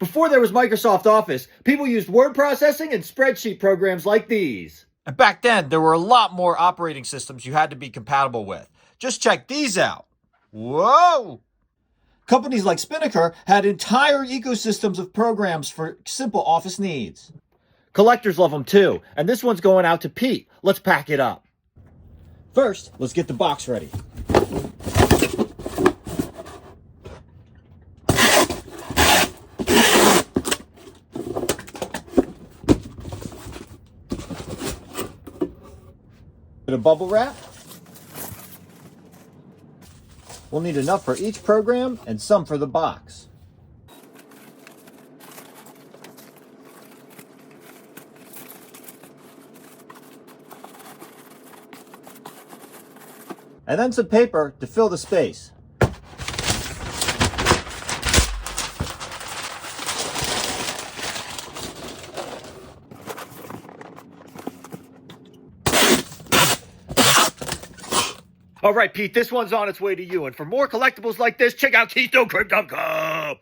Before there was Microsoft Office, people used word processing and spreadsheet programs like these. And back then, there were a lot more operating systems you had to be compatible with. Just check these out. Whoa! Companies like Spinnaker had entire ecosystems of programs for simple office needs. Collectors love them too, and this one's going out to Pete. Let's pack it up. First, let's get the box ready. Bit of bubble wrap. We'll need enough for each program and some for the box. And then some paper to fill the space. All right, Pete, this one's on its way to you. And for more collectibles like this, check out Keystone Crypto Cup.